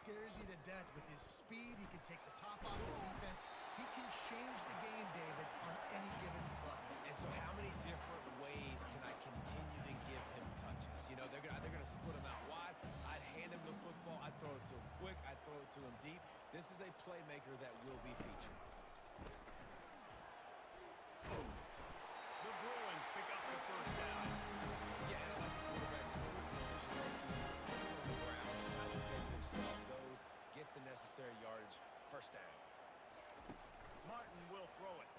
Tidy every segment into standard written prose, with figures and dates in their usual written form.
scares you to death. With his speed, he can take the top off the defense. He can change the game, David, on any given play. And so how many different ways can I continue to give him touches? You know, they're gonna split him out wide. I'd hand him the football. I'd throw it to him quick. I'd throw it to him deep. This is a playmaker that will be featured. The Bruins pick up the first down. Yeah, and I like the quarterback's decision-making. Puts on the ground, decides to take it himself, goes, gets the necessary yardage. First down. Martin will throw it.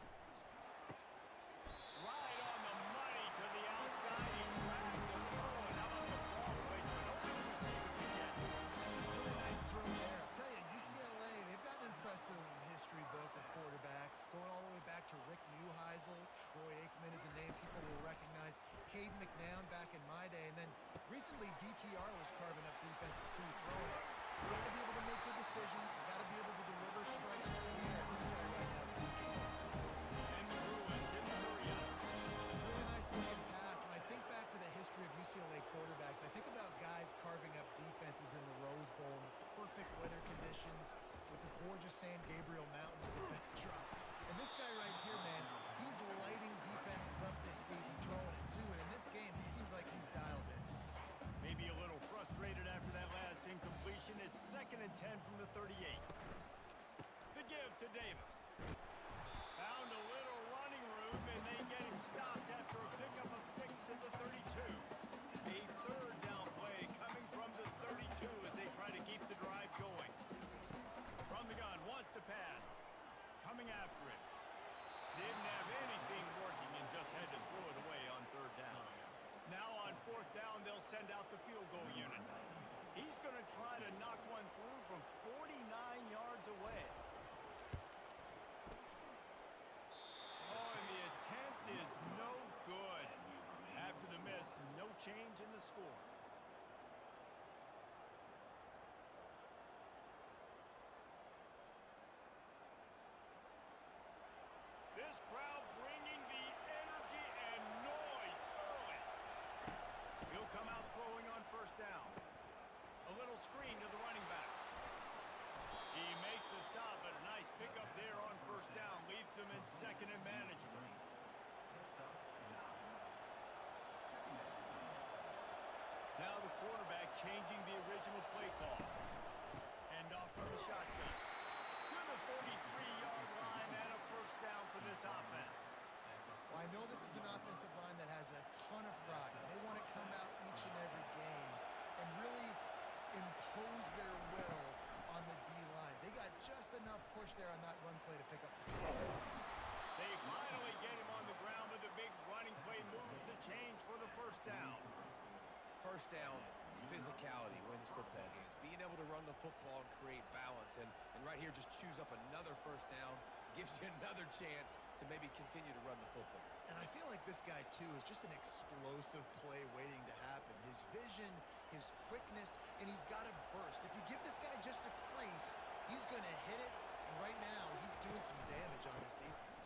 Right on the money to the outside. He dragged the throw, and how about the ball placement? Over the receiver again. Really nice throw there. I'll tell you, UCLA, they've got an impressive history book of quarterbacks, going all the way back to Rick Neuheisel. Troy Aikman is a name people will recognize. Caden McNown back in my day. And then recently, DTR was carving up defenses too, throwing it. You got to be able to make good decisions. You got to be able to deliver strikes through the air. This guy right now is doing just that. And the Bruins in the hurry up. Really nice looking pass. When I think back to the history of UCLA quarterbacks, I think about guys carving up defenses in the Rose Bowl in perfect weather conditions with the gorgeous San Gabriel Mountains as a backdrop. And this guy right here, man, he's lighting defenses up this season, throwing it too. And in this game, he seems like he's dialed in. Maybe a little frustrated after that last incompletion. It's 2nd and 10 from the 38. The give to Davis. Found a little running room, and they get him stopped after a pickup of 6 to the 32. A third down play coming from the 32 as they try to keep the drive going. From the gun, wants to pass. Coming after it. Didn't have anything working and just had to throw it away on 3rd down. Now on 4th down, they'll send out the field goal unit. He's going to try to knock one through from 49 yards away. Oh, and the attempt is no good. After the miss, no change in the score. This crowd bringing the energy and noise early. He'll come out throwing on 1st down. A little screen to the running back. He makes the stop, but a nice pickup there on 1st down. Leaves him in 2nd and manageable. Now the quarterback changing the original play call. Hand off from the shotgun. To the 43-yard line and a 1st down for this offense. Well, I know this is an offensive line that has a ton of pride. They want to come out each and every game and really impose their will on the D-line. They got just enough push there on that run play to pick up the field. They finally get him on the ground, but the big running play moves the change for the 1st down. 1st down, physicality wins football games. Being able to run the football and create balance. And right here, just choose up another 1st down. Gives you another chance to maybe continue to run the football. And I feel like this guy, too, is just an explosive play waiting to happen. His vision, his quickness, and he's got a burst. If you give this guy just a crease, he's going to hit it. And right now, he's doing some damage on this defense.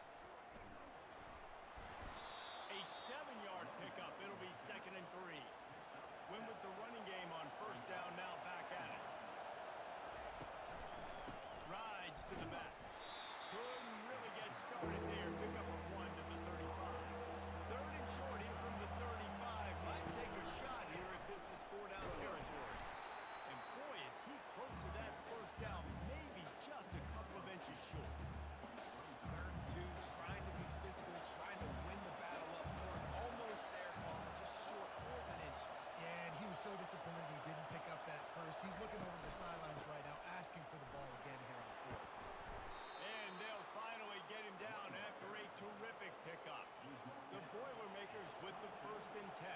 A 7-yard pickup. It'll be 2nd and 3. Win with the running game on 1st down, now back at it. Rides to the back. Couldn't really get started there. Pick up a 1 to the 35. 3rd and short here from the 35. Might take a shot here if this is 4-down territory. And boy, is he close to that 1st down. Maybe just a couple of inches short. 3rd and 2, trying to be physical, trying to win the battle up front. Almost there, Palmer, just short 4 inches. Yeah, and he was so disappointed he didn't pick up that first. He's looking over the sidelines right now, asking for the ball again here on 4th. And they'll finally get him down after a terrific pickup. The Boilermakers with the 1st and 10.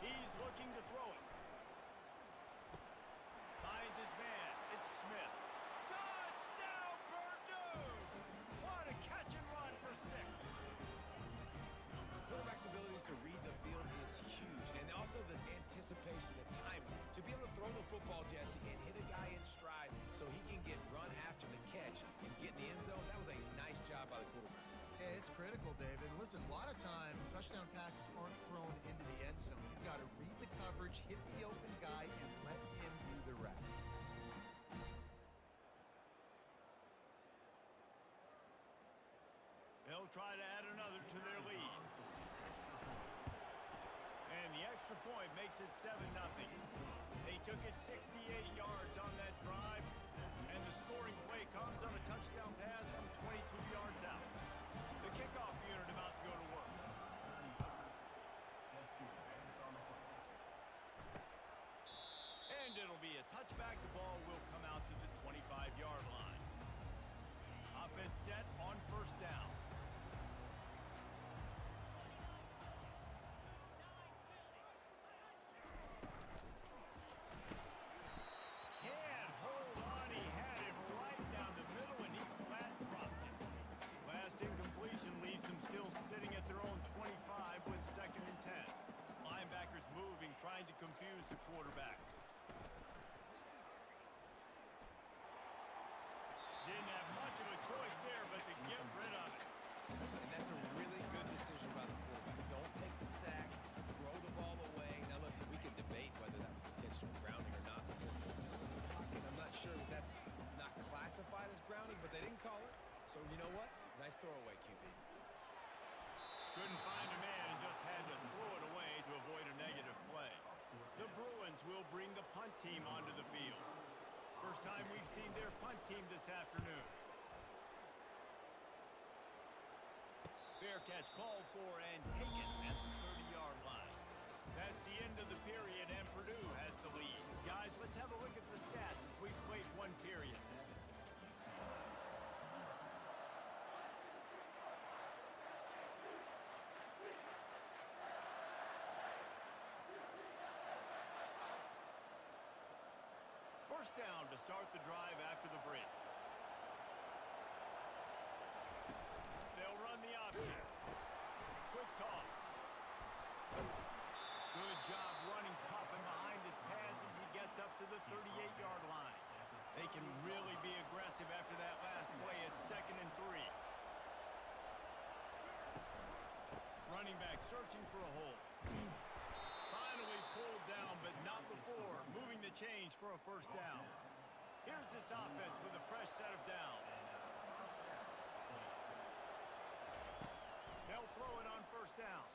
He's looking to throw it. Finds his man. It's Smith. Touchdown, Purdue! What a catch and run for 6. Quarterback's abilities to read the field is huge, and also the anticipation, the timing. To be able to throw the football, Jesse, and hit a guy in stride so he can get run after the catch and get in the end zone, that was a critical, David. Listen, a lot of times touchdown passes aren't thrown into the end zone. You've got to read the coverage, hit the open guy, and let him do the rest. They'll try to add another to their lead. And the extra point makes it 7-0. They took it 68 yards on that drive, and the scoring play comes on a touchdown pass from 22 yards out. The kickoff unit about to go to work. And it'll be a touchback. The ball will come out to the 25-yard line. Offense set on first down. Can't hold on. He had it right down the middle, and he flat dropped it. Last incompletion leaves them still sitting at their own 25 with 2nd and 10. Linebackers moving, trying to confuse the quarterback. Didn't have much of a choice there, but to get rid of it. And that's a really good decision by the quarterback. Don't take the sack, throw the ball away. Now, listen, we can debate whether that was intentional grounding or not because he's still in the pocket. I'm not sure that that's not classified as grounding, but they didn't call it. So, you know what? Nice throwaway, QB. Couldn't find a man and just had to throw it away to avoid a negative play. The Bruins will bring the punt team onto the field. First time we've seen their punt team this afternoon. Fair catch called for and taken at the 30-yard line. That's the end of the period, and Purdue has the lead. Guys, let's have a look at the stats as we've played one period. First down to start the drive after the break. They'll run the option. Quick toss. Good job running tough and behind his pads as he gets up to the 38-yard line. They can really be aggressive after that last play at 2nd and 3. Running back searching for a hole. Finally pulled down, but not before moving the chains for a first down. Here's this offense with a fresh set of downs. They'll throw it on first down.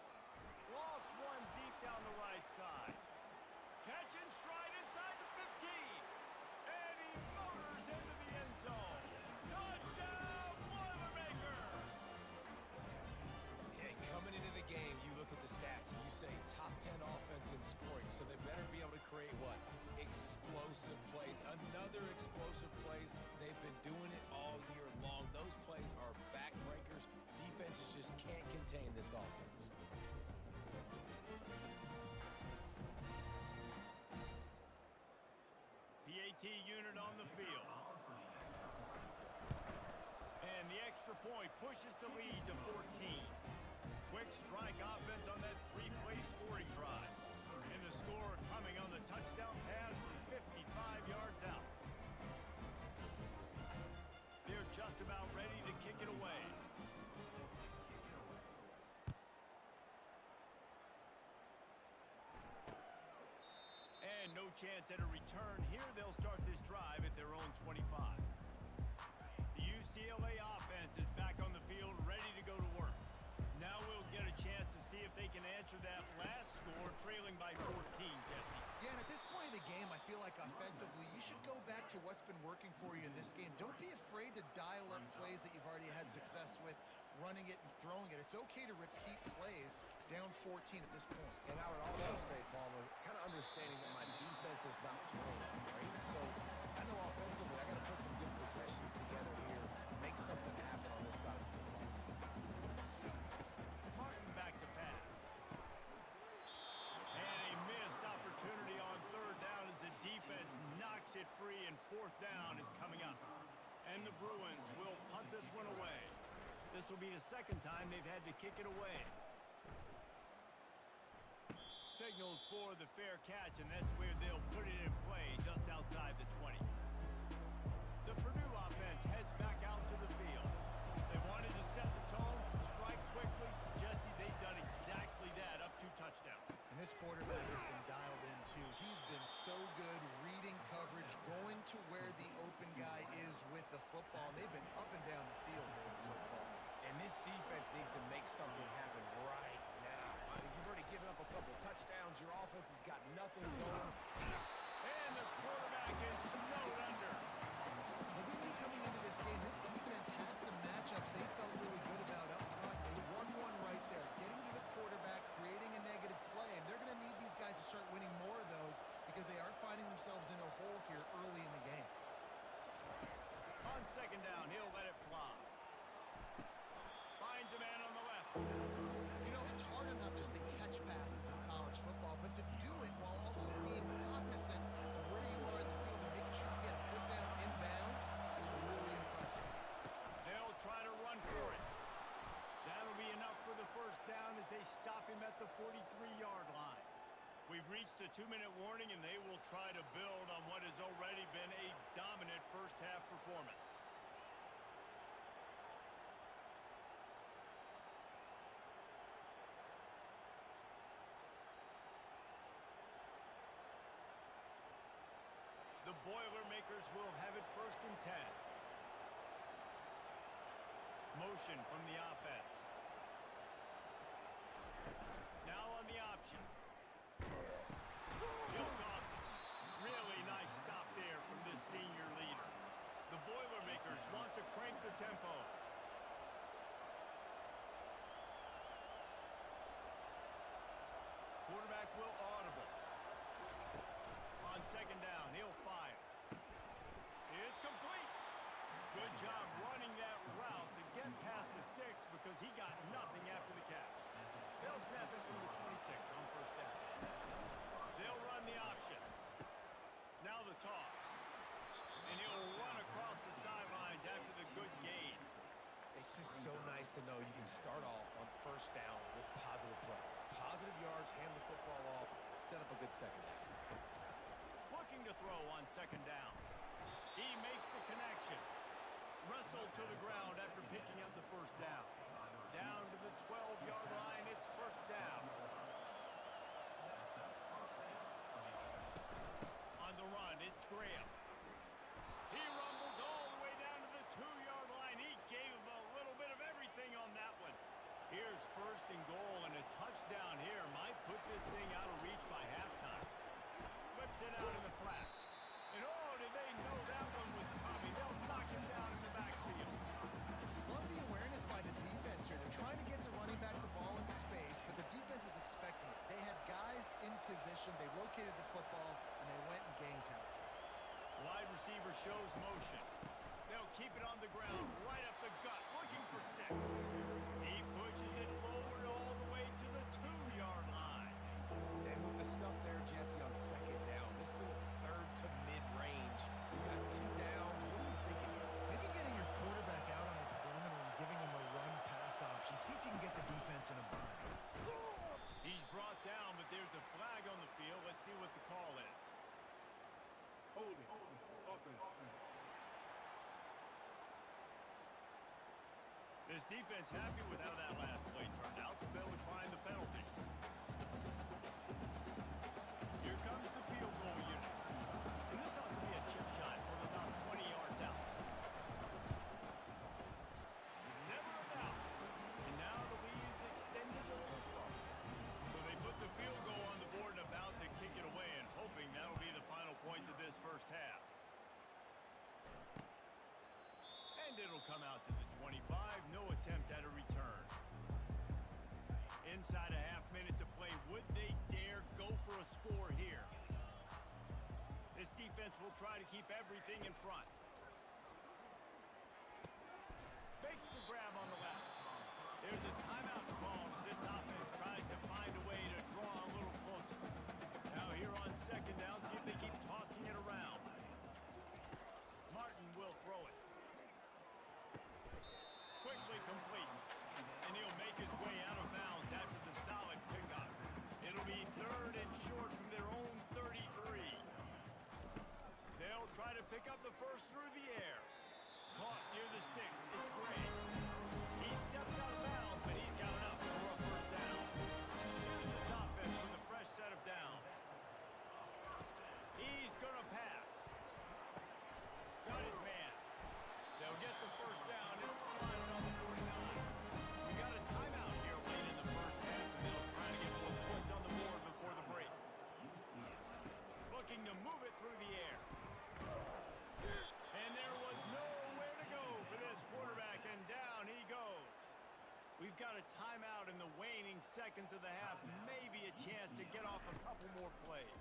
Lost one deep down the right side. Catch in stride inside the 15. And he motors into the end zone. Touchdown, Boilermaker! Hey, coming into the game, you look at the stats and you say top 10 offense in scoring, so they better be able to create what? Explosive plays. Another explosive plays. They've been doing it all year long. Those plays are backbreakers. Defenses just can't contain this offense. PAT unit on the field. And the extra point pushes the lead to 14. Quick strike offense on that 3-play scoring drive. And the score coming on the touchdown pass from 55 yards out. They're just about ready to kick it away. And no chance at a return. Here they'll start this drive at their own 25. The UCLA offense is back on the field, ready to go to work. Now we'll get a chance to see if they can answer that last score, trailing by 14, Jesse. Yeah, and at this point in the game, I feel like offensively, you should go back to what's been working for you in this game. Don't be afraid to dial up plays that you've already had success with, running it and throwing it. It's okay to repeat plays down 14 at this point. And I would also say, Palmer, kind of understanding that my defense is not playing great. So I know offensively I got to put some good possessions together here, make something happen on this side of the football. Martin back to pass. And a missed opportunity on third down as the defense knocks it free, and fourth down is coming up. And the Bruins will punt this one away. This will be the second time they've had to kick it away. Signals for the fair catch, and that's where they'll put it in play just outside the 20. The Purdue offense heads back out to the field. They wanted to set the tone, strike football, and they've been up and down the field, David, so far. And this defense needs to make something happen right now. I mean, you've already given up a couple touchdowns. Your offense has got nothing going. And the quarterback is snowed under. Well, we knew coming into this game, this defense had some matchups they felt really good about up front. They won one right there, getting to the quarterback, creating a negative play, and they're going to need these guys to start winning more of those because they are finding themselves in a hole here early in the game. On second down, he'll let it fly. Finds a man on the left. You know, it's hard enough just to catch passes in college football, but to do it while also being cognizant of where you are in the field and making sure you get a foot down in bounds, that's really impressive. They'll try to run for it. That'll be enough for the first down as they stop him at the 43-yard line. We've reached the 2-minute warning, and they will try to build on what has already been a dominant first-half performance. The Boilermakers will have it first and 10. Motion from the offense. Now on the option. He'll toss it. Really nice stop there from this senior leader. The Boilermakers want to crank the tempo. Quarterback will audible. On second down, he'll fire. It's complete. Good job running that route to get past the sticks because he got nothing after the catch. They'll snap it from the 26 on first down. They'll run the option. Now the toss. And he'll run across the sidelines after the good gain. It's just so nice to know you can start off on first down with positive plays. Positive yards, hand the football off, set up a good second down. Looking to throw on second down. He makes the connection. Wrestled to the ground after picking up the first down. Down to the 12-yard line, it's first down. On the run, it's Graham. He rumbles all the way down to the 2-yard line. He gave him a little bit of everything on that one. Here's first and goal, and a touchdown here might put this thing out of reach by halftime. Flips it out in the flat. And oh, did they know that one was coming. They'll knock him down in the backfield. Love the awareness by the defense here. They're trying to get the running back the ball in space, but the defense was expecting it. They had guys in position. They located the football, and they went and game tackle. Wide receiver shows motion. They'll keep it on the ground, right up the gut, looking for 6. He pushes it forward all the way to the 2-yard line. And with the stuff there, Jesse, on second down, this little third to mid-range, you got 2 downs. What are you thinking here? Maybe getting your quarterback out on the perimeter and giving him a run-pass option. See if you can get the defense in a bind. He's brought down, but there's a flag on the field. Let's see what the call is. Holding. Offense. This defense happy with how that last play turned out, so they'll decline the penalty. Here comes the field goal unit. And this ought to be a chip shot from about 20 yards out. Never a doubt. And now the lead is extended a little further. So they put the field goal on the board and about to kick it away and hoping that'll be the final points of this first half. And it'll come out to the 25. No attempt at a return. Inside a half minute to play. Would they dare go for a score here? This defense will try to keep everything in front. Makes the grab on the left. There's a timeout call as this offense tries to find a way to draw a little closer. Now here on second down, see if they keep tossing it around. Martin will throw it. Quickly complete. And he'll make his way out of bounds after the solid pickup. It'll be third and short from their own 33. They'll try to pick up the first through the air. Caught near the sticks. It's Gray. He steps out of bounds, but he's got seconds of the half, maybe a chance to get off a couple more plays.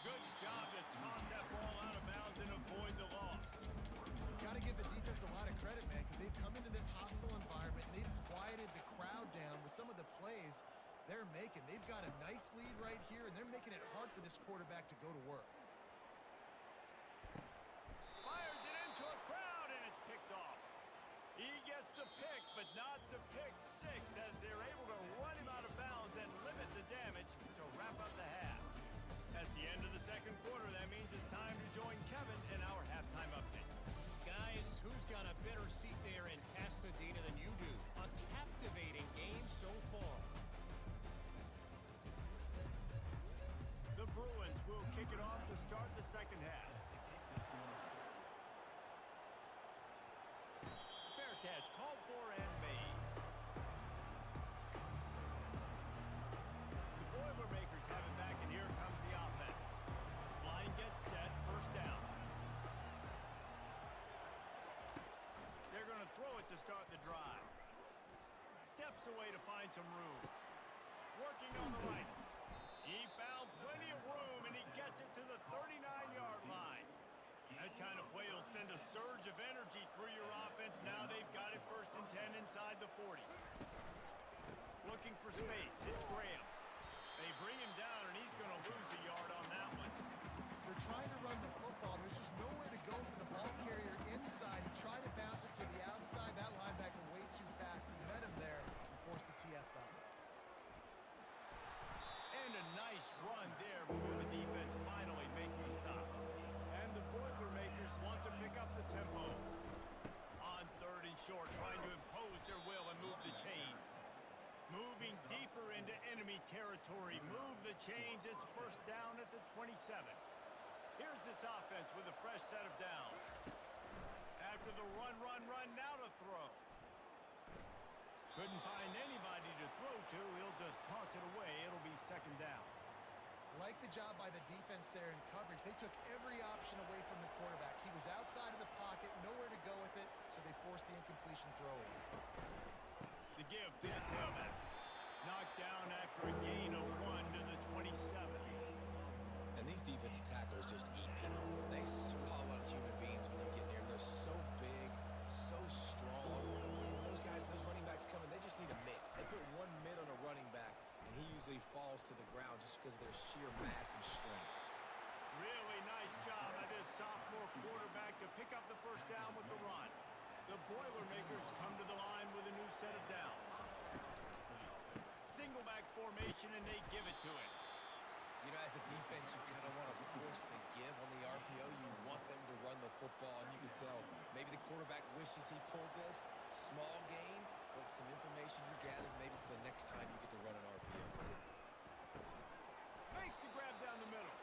Good job to toss that ball out of bounds and avoid the loss. Got to give the defense a lot of credit, man, because they've come into this hostile environment and they've quieted the crowd down with some of the plays they're making. They've got a nice lead right here, and they're making it hard for this quarterback to go to work. Fires it into a crowd, and it's picked off. He gets the pick, but not the pick six, as they're able to run him out of bounds and limit the damage to wrap up the half. That's the end of the second quarter. That means it's time to join Kevin in our halftime update. Guys, who's got a better seat there in Pasadena than you do? A captivating game so far. The Bruins will kick it off to start the second half. Fair catch called for and made. The Boilermakers have it back, and here comes the offense. Line gets set, first down. They're going to throw it to start the drive. Steps away to find some room. Working on the right. He found plenty of room, and he gets it to the 39-yard line. That kind of play will send a surge of energy through your offense. Now they've got it first and 10 inside the 40. Looking for space. It's Graham. They bring him down, and he's going to lose a yard on that one. They're trying to run the football. There's just nowhere to go for the ball carrier inside. He tried to bounce it to the outside. That linebacker way too fast. He met him there and forced the TFL. And a nice run there before the defense finally makes the stop. And the Boilermakers want to pick up the tempo. On third and short, trying to impose their will and move the chains. Moving deeper into enemy territory. Move the chains. It's first down at the 27. Here's this offense with a fresh set of downs. After the run, now to throw. Couldn't find anybody to throw to. He'll just toss it away. It'll be second down. Like the job by the defense there in coverage. They took every option away from the quarterback. He was outside of the pocket, nowhere to go with it, so they forced the incompletion throw. The give to the tailback. Knocked down after a gain of 1 to the 27. And these defensive tackles just eat people. They swallow human beings when you get near them. They're so big, so strong. And those guys, those running backs coming, they just need a mitt. They put one mitt on a running back, and he usually falls to the ground just because of their sheer mass and strength. Really nice job by this sophomore quarterback to pick up the first down with the run. The Boilermakers come to the line with a new set of downs. Single back formation, and they give it to him. You know, as a defense, you kind of want to force the give on the RPO. You want them to run the football, and you can tell maybe the quarterback wishes he pulled this. Small gain, but some information you gathered maybe for the next time you get to run an RPO. Makes the grab down the middle.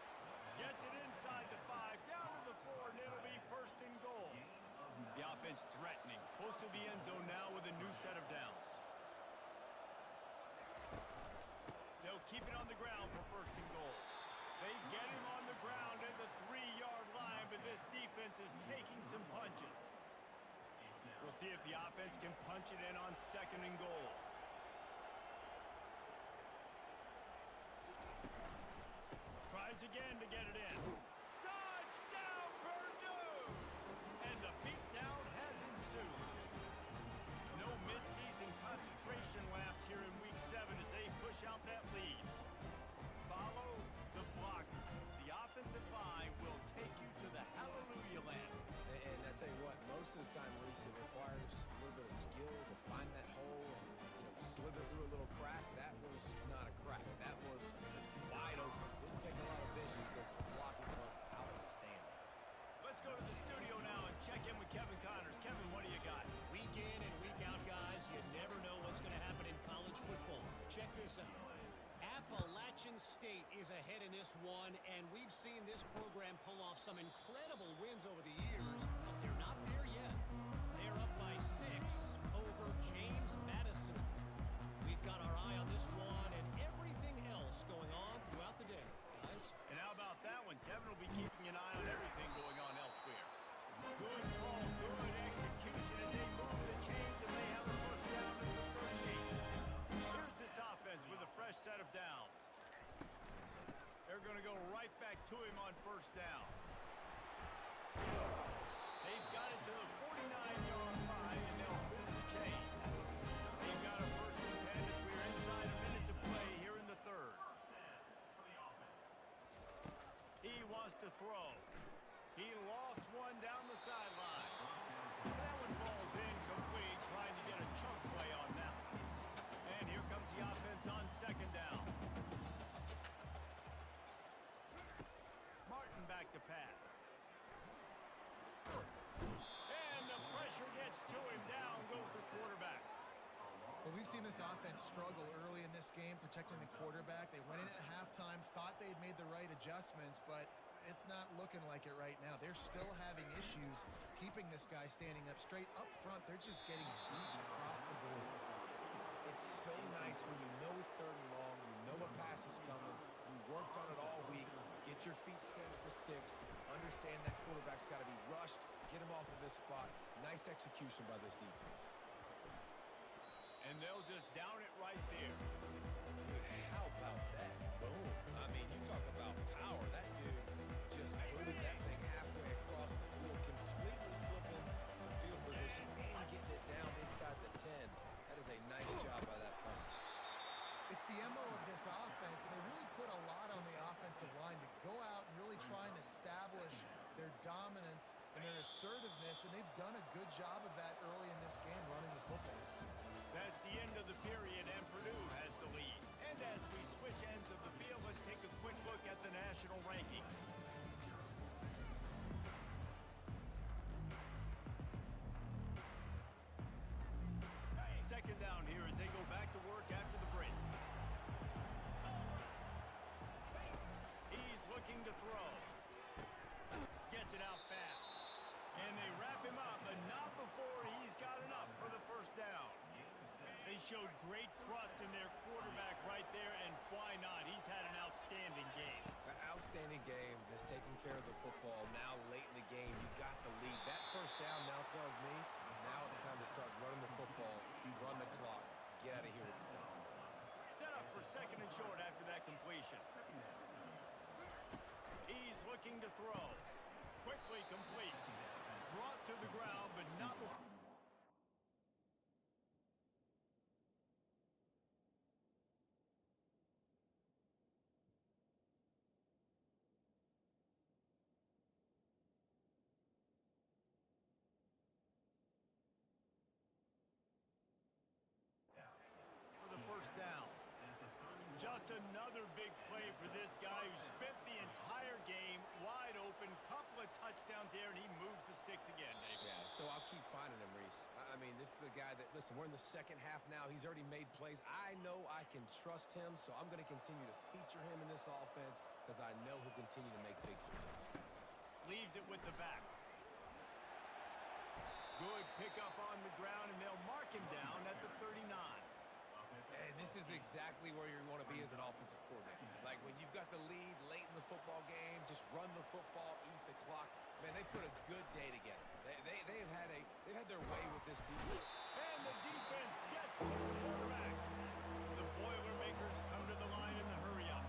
Gets it inside the 5, down to the 4, and it'll be first and goal. The offense threatening, close to the end zone now with a new set of downs. They'll keep it on the ground for first and goal. They get him on the ground at the 3-yard line, but this defense is taking some punches. We'll see if the offense can punch it in on second and goal. Tries again to get it in. Touchdown, Purdue! And the beatdown has ensued. No midseason concentration laps here in Week 7 as they push out that lead. Follow the blockers. The offensive line will take you to the hallelujah land. And I tell you what, most of the time, Reese, it requires a little bit of skill to find that hole and slither through a little crack. That was not a crack. That was wide open. Didn't take a lot of vision because the blocking was outstanding. Let's go to the studio now and check in with Kevin Connors. Kevin, what do you got? Week in and week out, guys, you never know what's going to happen in college football. Check this out. Appalachian State is ahead in this one, and we've seen this program pull off some incredible wins over the years, but they're not there yet. They're up by 6 over James Madison. We've got our eye on this one and everything else going on throughout the day, guys. And how about that one? Kevin will be keeping an eye on everything going on elsewhere. Good call, good execution as they move the chains, and they have a first down at the to him on first down. They've got it to the 49-yard line, and they'll move the chain. They've got a first and 10 as we're inside a minute to play here in the third. He wants to throw. He lofts one down the sideline. That one falls incomplete, trying to get a chunk play on that one. And here comes the offense on second down. Martin back to pass. And the pressure gets to him. Down goes the quarterback. Well, we've seen this offense struggle early in this game protecting the quarterback. They went in at halftime, thought they had made the right adjustments, but it's not looking like it right now. They're still having issues keeping this guy standing up straight up front. They're just getting beaten across the board. It's so nice when you know it's third and long, you know a pass is coming, you worked on it all week, get your feet set at the sticks, understand that quarterback's got to be rushed, get him off of his spot. Nice execution by this defense. And they'll just down it right there. Dude, how about that? Boom. I mean, you talk about power. That dude just booted that thing halfway across the field, completely flipping the field position and getting it down inside the 10. That is a nice job by that punter. It's the MO of this offense, and they really put a lot on the offensive line to go out and really try and establish their dominance and their assertiveness, and they've done a good job of that early in this game running the football. That's the end of the period, and Purdue has the lead. And as we switch ends of the field, let's take a quick look at the national rankings. Second down here as they go back to work after the break. He's looking to throw. Gets it out fast. And they wrap him up, but not before he's got enough for the first down. They showed great trust in their quarterback right there, and why not? He's had an outstanding game. An outstanding game, just taking care of the football. Now, late in the game, you got the lead. That first down now tells me now it's time to start running the football, run the clock, get out of here with the dog. Set up for second and short after that completion. He's looking to throw. Quickly complete. Brought to the ground, but not before. First down. Just another big play for this guy who spent the entire game wide open. Couple of touchdowns there, and he moves the sticks again, David. Yeah, so I'll keep finding him, Reese. I mean, this is a guy that, listen, we're in the second half now. He's already made plays. I know I can trust him, so I'm going to continue to feature him in this offense because I know he'll continue to make big plays. Leaves it with the back. Good pickup on the ground, and they'll mark him down at the 39. And this is exactly where you want to be as an offensive coordinator. Like when you've got the lead late in the football game, just run the football, eat the clock. Man, they put a good day together. They've had their way with this defense. And the defense gets to the quarterback. The Boilermakers come to the line in the hurry up.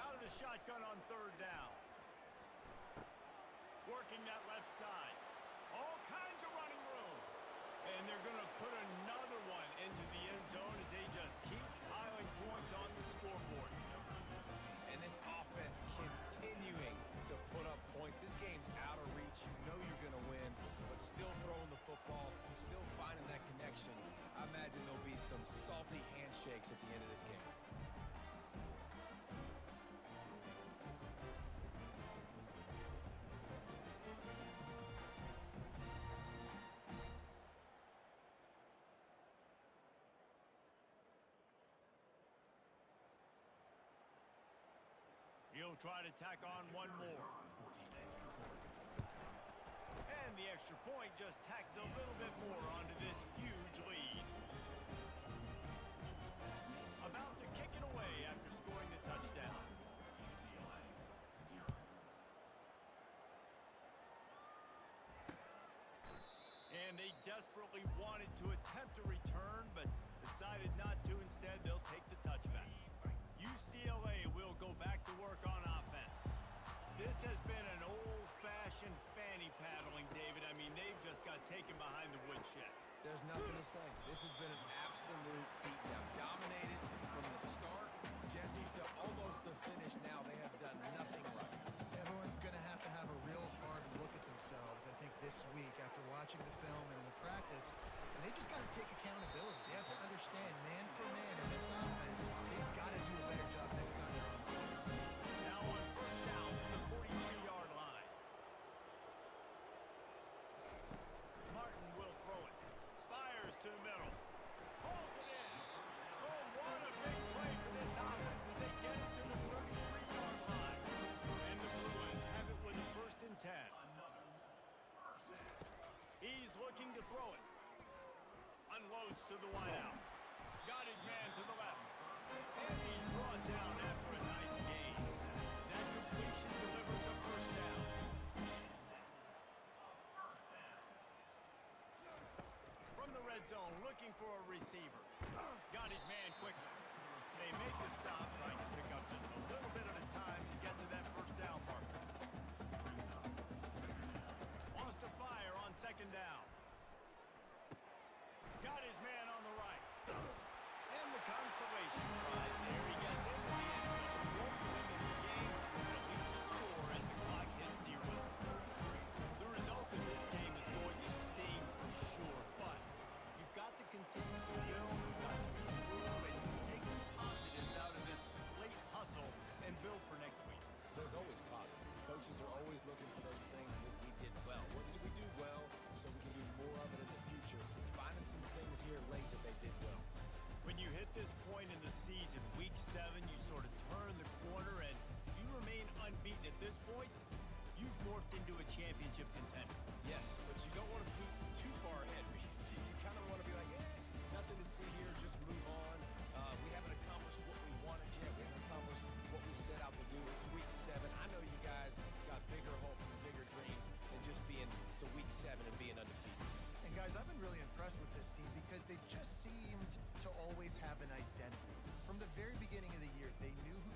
Out of the shotgun on third down. Working that left side. All kinds of running room. And they're going to put another one into the end zone as they just keep piling points on the scoreboard. And this offense continuing to put up points. This game's out of reach. You know you're going to win, but still throwing the football, still finding that connection. I imagine there'll be some salty handshakes at the end of this game. He'll try to tack on one more. And the extra point just tacks a little bit more onto this huge lead. About to kick it away after scoring the touchdown. And they desperately wanted to attempt a return, but decided not to. Instead, they'll take the touchback. UCLA This has been an old-fashioned fanny paddling, David. I mean, they've just got taken behind the woodshed. There's nothing to say. This has been an absolute beatdown. Dominated from the start, Jesse, to almost the finish now. They have done nothing right. Everyone's going to have a real hard look at themselves, I think, this week after watching the film and the practice. And they just got to take accountability. They have to understand, man for man in this offense, they've got to do a better job next time they're on the field. Now on first down from the 43-yard line. Martin will throw it. Fires to the middle. Pulls it in. Oh, what a big play for this offense as they get it to the 33-yard line. And the Bruins have it with a 1st and 10. He's looking to throw it. Unloads to the wideout. Got his man to the left. And he's brought down after a nice gain. That completion delivers a 1st down. From the red zone, looking for a receiver. Got his man quickly. They make the stop, trying to pick up just a little bit at a time to get to that 1st down marker. Wants to fire on 2nd down. Got his man on the right. And the consolation prize there. He gets into the end zone. Won't win in the game, but at least a score as the clock hits 0. The result of this game is going to sting for sure, but you've got to continue to build, you've got to improve, and take some positives out of this late hustle and build for next week. There's always positives. Coaches are always looking for those things that we did well. What did we do well so we can do more of it in the future? Finding some things here late that they did well. When you hit this point in the season, week 7, you sort of turn the corner, and if you remain unbeaten at this point, you've morphed into a championship contender. Yes, but you don't want to be too far ahead, Reese. You kind of want to be like, nothing to see here, just move on. We haven't accomplished what we wanted yet. We haven't accomplished what we set out to do. It's week 7. I know you guys got bigger hopes and bigger dreams than just being to week 7 and being undefeated. And guys, I've been really impressed with this team because they've just seemed to always have an identity. From the very beginning of the year, they knew who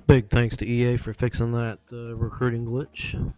Big thanks to EA for fixing that recruiting glitch.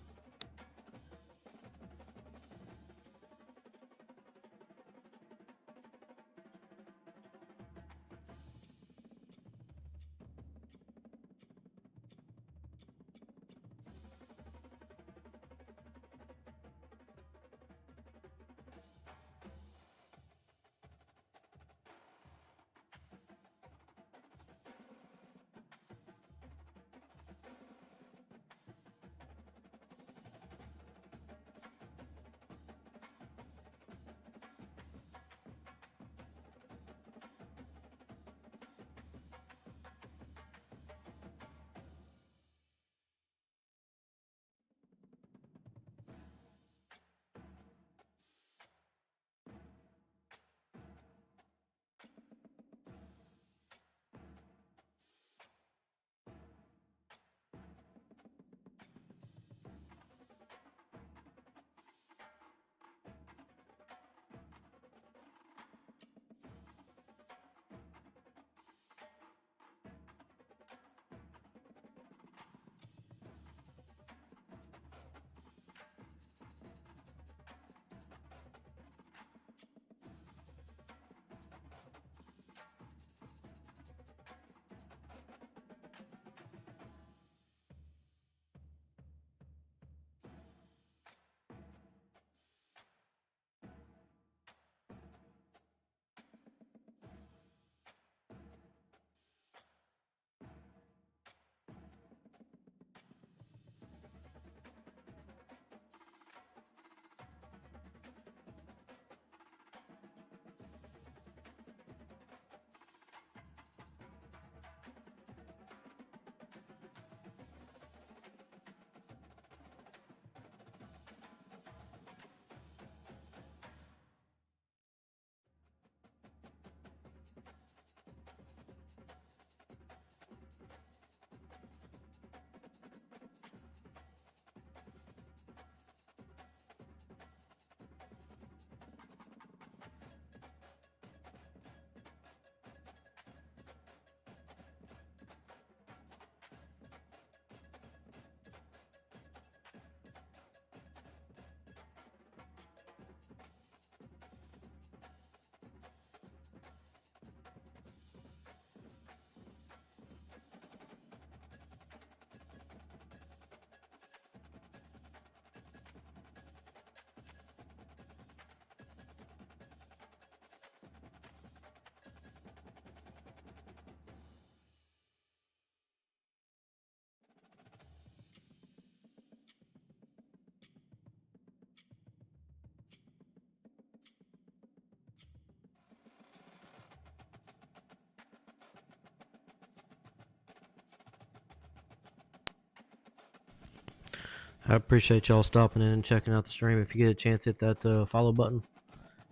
I appreciate y'all stopping in and checking out the stream. If you get a chance, hit that follow button.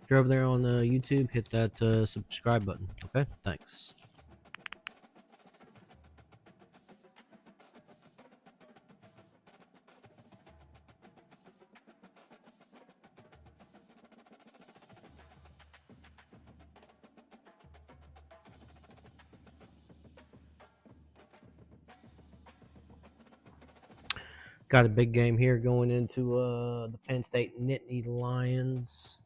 If you're over there on YouTube, hit that subscribe button. Okay, thanks. Got a big game here going into the Penn State Nittany Lions.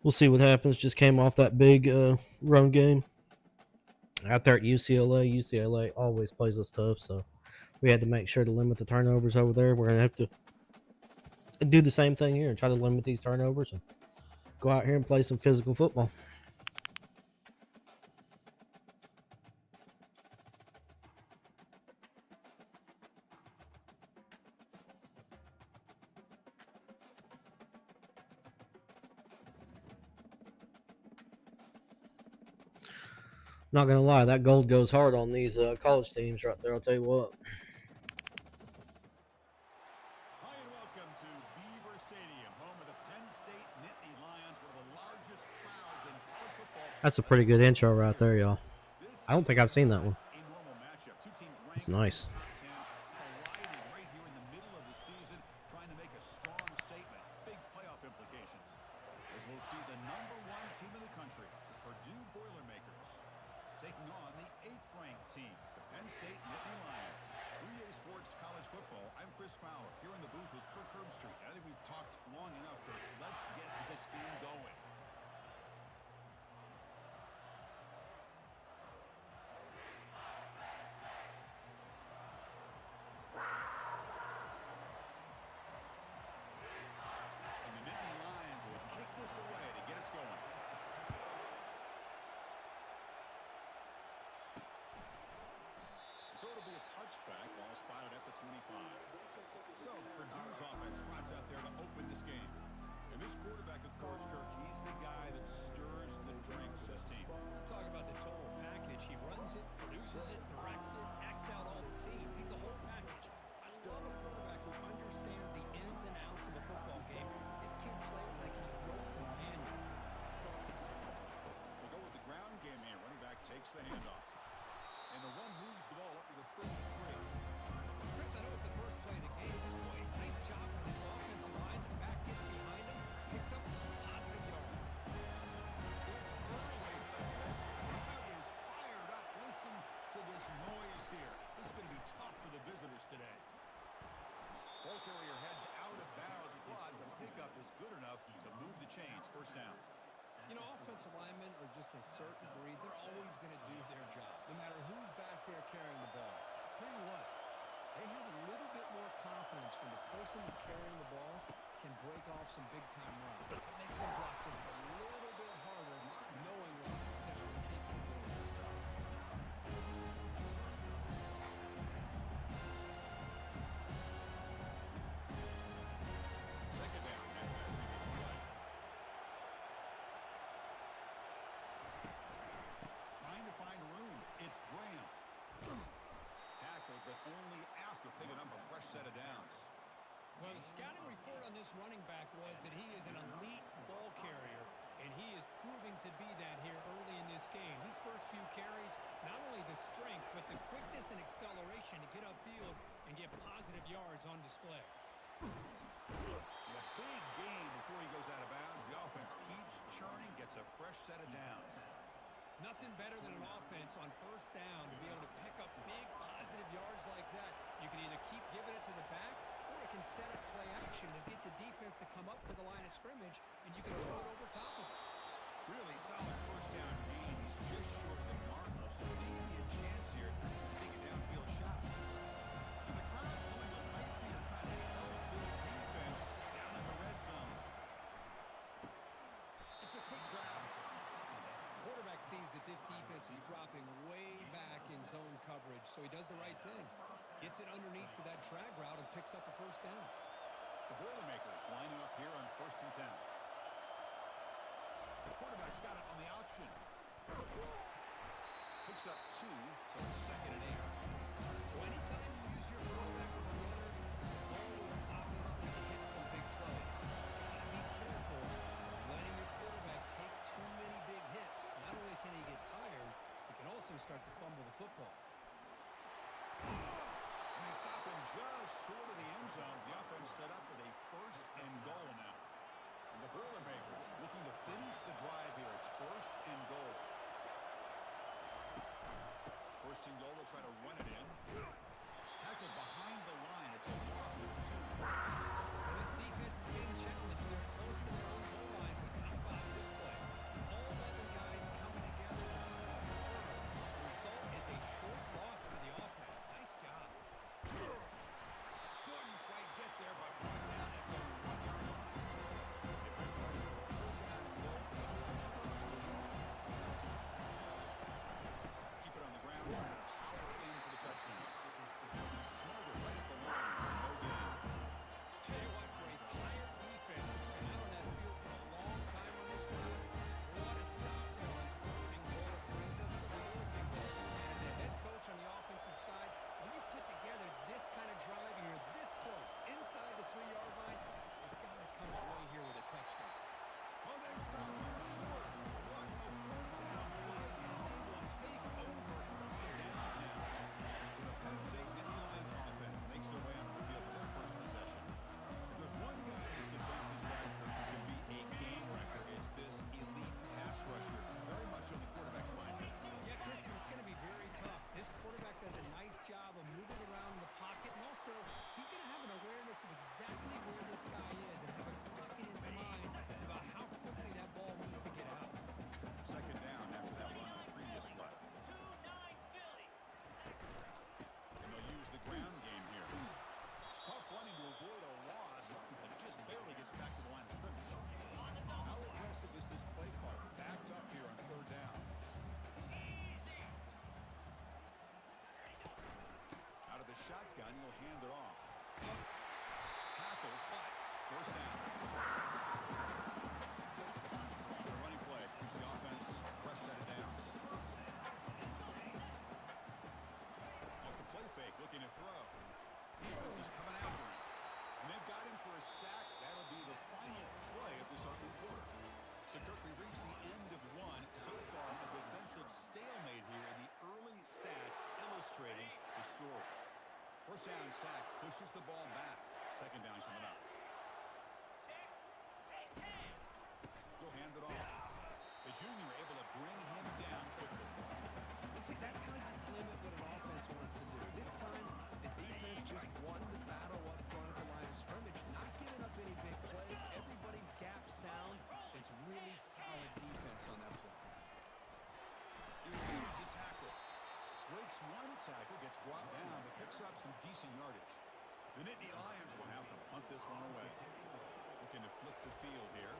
We'll see what happens. Just came off that big run game out there at UCLA. UCLA always plays us tough, so we had to make sure to limit the turnovers over there. We're going to have to do the same thing here and try to limit these turnovers and go out here and play some physical football. Not gonna lie, that gold goes hard on these college teams right there. I'll tell you what. Hi and welcome to Beaver Stadium, home of the Penn State Nittany Lions, one of the largest crowds in college football. That's a pretty good intro right there, y'all. I don't think I've seen that one. A normal matchup. Two teams ranked It's nice. in the top 10, colliding right here in the middle of the season, trying to make a strong statement. Big playoff implications. As we'll see the #1 team in the country, the Purdue Boilermakers, taking on the 8th-ranked team, the Penn State Nittany Lions. 3A Sports College Football. I'm Chris Fowler here in the booth with Kirk Herbstreit. I think we've talked long enough, Kirk. Let's get this game going. And the Nittany Lions will kick this away to get us going. So it'll be a touchback, ball spotted at the 25. So Purdue's offense trots out there to open this game. And this quarterback, of course, Kirk, he's the guy that stirs the drink for this team. Talk about the total package. He runs it, produces it, directs it, acts out all the scenes. He's the whole package. I love a quarterback who understands the ins and outs of a football game. This kid plays like he wrote the manual. We'll go with the ground game here. Running back takes the handoff. And the run moves the ball up to the 33. Chris, I know it's the first play of the game. Boy, nice job by this offensive line. The back gets behind him, picks up some positive yards. It's early, but this crowd is fired up. Listen to this noise here. This is going to be tough for the visitors today. Ball carrier heads out of bounds, but the pickup is good enough to move the chains. First down. You know, offensive linemen are just a certain breed. They're always going to do their job, no matter who's back there carrying the ball. I'll tell you what, they have a little bit more confidence when the person that's carrying the ball can break off some big-time runs. It makes them block just a little bit harder, knowing what he's potentially capable of doing. Second down after that previous play. Trying to find room. It's Graham. Tackled, but only after picking up a fresh set of downs. Well, the scouting report on this running back was that he is an elite ball carrier, and he is proving to be that here early in this game. These first few carries, not only the strength, but the quickness and acceleration to get upfield and get positive yards on display. In a big game before he goes out of bounds, the offense keeps churning, gets a fresh set of downs. Nothing better than an offense on first down to be able to pick up big positive yards like that. You can either keep giving it to the back, or it can set up play action to get the defense to come up to the line of scrimmage, and you can throw it over top of it. Really solid first down gain. He's just short of the mark, so maybe a chance here to take a downfield shot. And the crowd pulling a right field trying to help this defense down in the red zone. It's a quick grab. Quarterback sees that this defense is dropping way back in zone coverage, so he does the right thing. Gets it underneath to that drag route and picks up a first down. The Boilermakers lining up here on 1st and 10. The quarterback's got it on the option. Picks up 2, so it's 2nd and 8. Well, anytime you use your quarterback as a runner, the goal is obviously to hit some big plays. Gotta be careful of letting your quarterback take too many big hits. Not only can he get tired, he can also start to fumble the football. And they stop him just short of the end zone. The offense set up with a 1st and goal now. And the Boilermakers looking to finish the drive here. It's 1st and goal. 1st and goal, they'll try to run it in. Tackled behind the line. It's a loss of 2. And this defense is being challenged. They're close to their own goal line, but how about this play? All 11 guys coming together and scoring firm. The result is a short loss to the offense. Nice job. Couldn't quite get there, but brought down at the 1-yard line. pushes the ball back. Second down coming up. He'll hand it off. The junior able to bring him down quickly. See, that's how you limit what an offense wants to do. This time, the defense just won the battle up front at the line of scrimmage, not giving up any big plays. Everybody's gap sound. It's really solid defense on that play. Eludes a tackle. Breaks one tackle, gets brought down, but picks up some decent yardage. The Nittany Lions will have to punt this one away. Looking to flip the field here.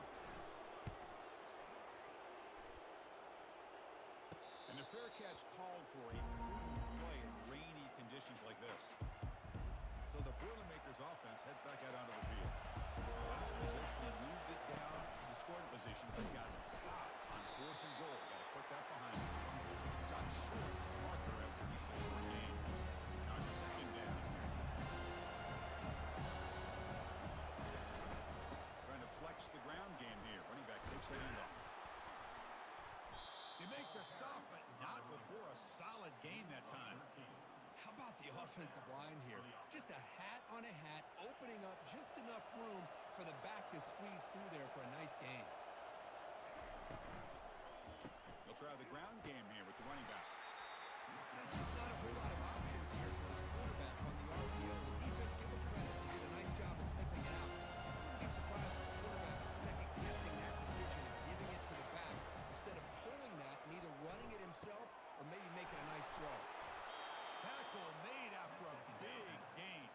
And a fair catch called for a play in rainy conditions like this. So the Boilermakers offense heads back out onto the field. Last possession, they moved it down to the scoring position, but got stopped on 4th and goal. Got to put that behind them. Stopped short of the marker after at least a short game. Now it's 2nd down. Trying to flex the ground game here. Running back takes the handoff. They make the stop, but not before a solid gain that time. How about the offensive line here? Just a hat on a hat, opening up just enough room for the back to squeeze through there for a nice gain. They'll try the ground game here with the running back. There's just not a whole lot of options here for this quarterback on the RPO. The defense, give him credit. They did a nice job of sniffing it out. I'd be surprised if the quarterback is second-guessing that decision of giving it to the back instead of pulling that and either running it himself or maybe making a nice throw. Tackle made after a big gain.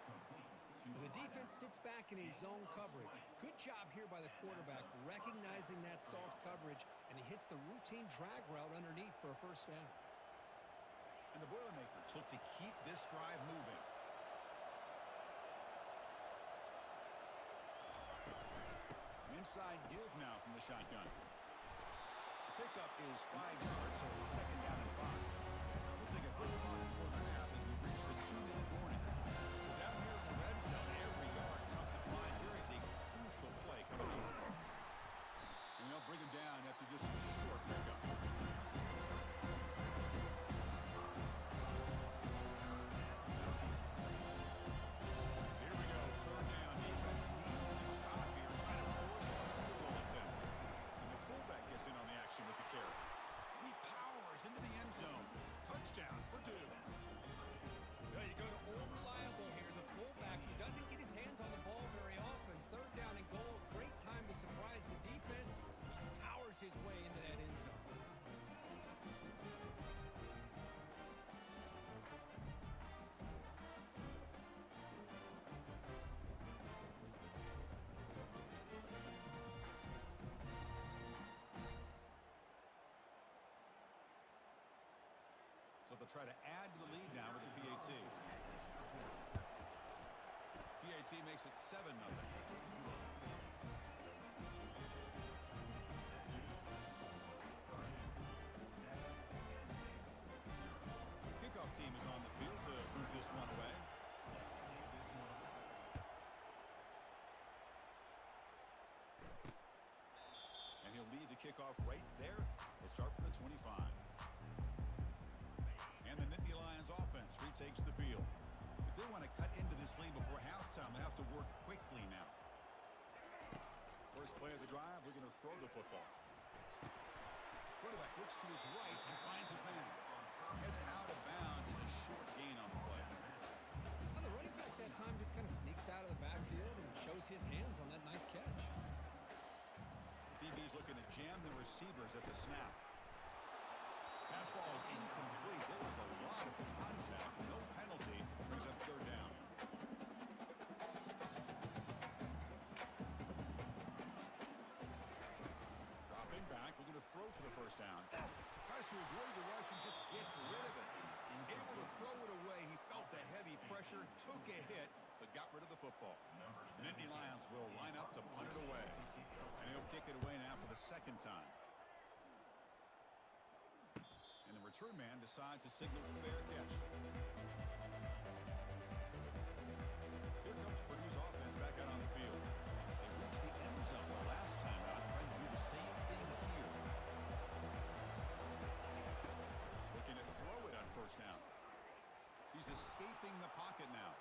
The defense sits back in his zone coverage. Good job here by the quarterback recognizing that soft coverage, and he hits the routine drag route underneath for a first down. And the Boilermakers look to keep this drive moving. An inside give now from the shotgun. The pickup is 5 yards, so it's 2nd down and 5. We'll take a quick pause before the half as we reach the 2-minute warning. So down here in the red zone, every yard tough to find. Here is a crucial play coming up. And they'll bring him down after just a short pickup. Here we go, 3rd down. Defense needs a stop here, trying to force a field goal attempt. And the fullback gets in on the action with the carry. He powers into the end zone. Touchdown, Purdue. Well, you go to all reliable here. The fullback, he doesn't get his hands on the ball very often. 3rd down and goal, great time to surprise the defense. He powers his way into that end zone. So they'll try to add to the lead now with a PAT. PAT makes it 7-0. Kickoff team is on the field to move this one away. And he'll lead the kickoff right there. He'll start from the 25. And the Nittany Lions offense retakes the field. If they want to cut into this lead before halftime, they have to work quickly now. First play of the drive, they're going to throw the football. Quarterback looks to his right and finds his man. Heads out of bounds and a short gain on the play. Well, the running back that time just kind of sneaks out of the backfield and shows his hands on that nice catch. DB's looking to jam the receivers at the snap. Pass ball is incomplete. There was a lot of contact. No penalty. Brings up 3rd down. Dropping back, looking to throw for the first down. Tries to avoid the rush and just gets rid of it. Able to throw it away. He felt the heavy pressure, took a hit, but got rid of the football. The Nittany Lions will line up to punt it away. And he'll kick it away now for the 2nd time. And the return man decides to signal fair catch. Here comes Purdue's offense back out on the field. They reached the end zone the last time out, trying to do the same thing here. Looking to throw it on 1st down. He's escaping the pocket now.